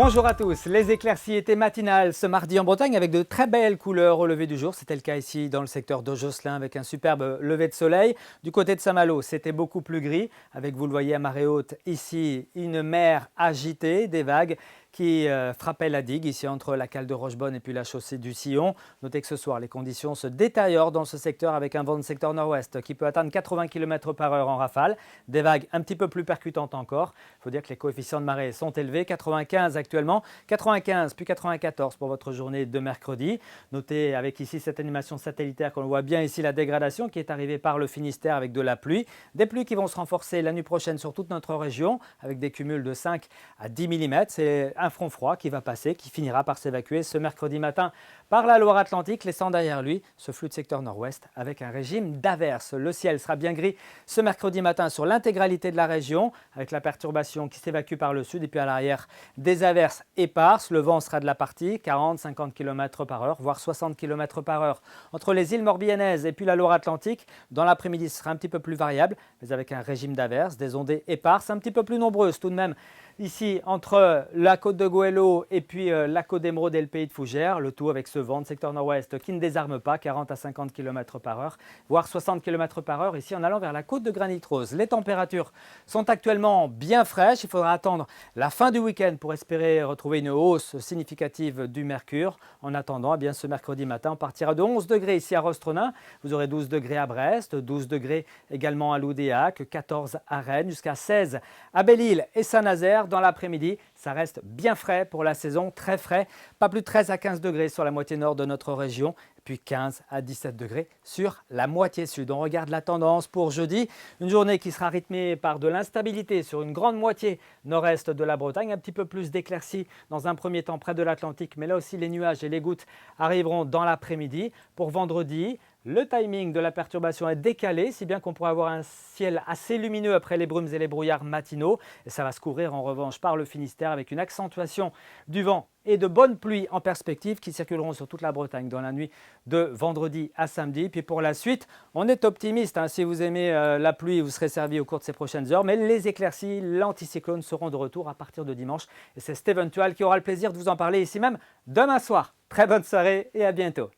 Bonjour à tous, les éclaircies étaient matinales ce mardi en Bretagne avec de très belles couleurs au lever du jour. C'était le cas ici dans le secteur de Josselin avec un superbe lever de soleil. Du côté de Saint-Malo, c'était beaucoup plus gris avec, vous le voyez à marée haute, ici une mer agitée, des vagues qui frappaient la digue ici entre la cale de Rochebonne et puis la chaussée du Sillon. Notez que ce soir, les conditions se détériorent dans ce secteur avec un vent de secteur nord-ouest qui peut atteindre 80 km/h en rafale. Des vagues un petit peu plus percutantes encore. Il faut dire que les coefficients de marée sont élevés, 95 actuellement, 95 puis 94 pour votre journée de mercredi. Notez avec ici cette animation satellitaire qu'on voit bien ici la dégradation qui est arrivée par le Finistère avec de la pluie. Des pluies qui vont se renforcer la nuit prochaine sur toute notre région avec des cumuls de 5 à 10 mm. C'est un front froid qui va passer, qui finira par s'évacuer ce mercredi matin par la Loire-Atlantique, laissant derrière lui ce flux de secteur nord-ouest avec un régime d'averses. Le ciel sera bien gris ce mercredi matin sur l'intégralité de la région avec la perturbation qui s'évacue par le sud et puis à l'arrière des averses éparses. Le vent sera de la partie 40-50 km/h, voire 60 km/h entre les îles Morbihanaises et puis la Loire-Atlantique. Dans l'après-midi, ce sera un petit peu plus variable, mais avec un régime d'averses, des ondées éparses, un petit peu plus nombreuses tout de même. Ici, entre la côte de Goëlo et puis la côte d'Émeraude et le pays de Fougères, le tout avec ce vent de secteur nord-ouest qui ne désarme pas, 40 à 50 km/h, voire 60 km/h ici en allant vers la côte de Granit Rose. Les températures sont actuellement bien fraîches, il faudra attendre la fin du week-end pour espérer retrouver une hausse significative du mercure. En attendant, eh bien, ce mercredi matin, on partira de 11 degrés ici à Rostronin, vous aurez 12 degrés à Brest, 12 degrés également à Loudéac, 14 à Rennes, jusqu'à 16 à Belle-Île et Saint-Nazaire. Dans l'après-midi, ça reste bien frais pour la saison, très frais. Pas plus de 13 à 15 degrés sur la moitié nord de notre région, puis 15 à 17 degrés sur la moitié sud. On regarde la tendance pour jeudi. Une journée qui sera rythmée par de l'instabilité sur une grande moitié nord-est de la Bretagne. Un petit peu plus d'éclaircies dans un premier temps près de l'Atlantique, mais là aussi les nuages et les gouttes arriveront dans l'après-midi. Pour vendredi, le timing de la perturbation est décalé, si bien qu'on pourrait avoir un ciel assez lumineux après les brumes et les brouillards matinaux. Et ça va se couvrir en revanche par le Finistère avec une accentuation du vent et de bonnes pluies en perspective qui circuleront sur toute la Bretagne dans la nuit de vendredi à samedi. Puis pour la suite, on est optimiste. Si vous aimez la pluie, vous serez servi au cours de ces prochaines heures. Mais les éclaircies, l'anticyclone seront de retour à partir de dimanche. Et c'est Steven Tual qui aura le plaisir de vous en parler ici même demain soir. Très bonne soirée et à bientôt.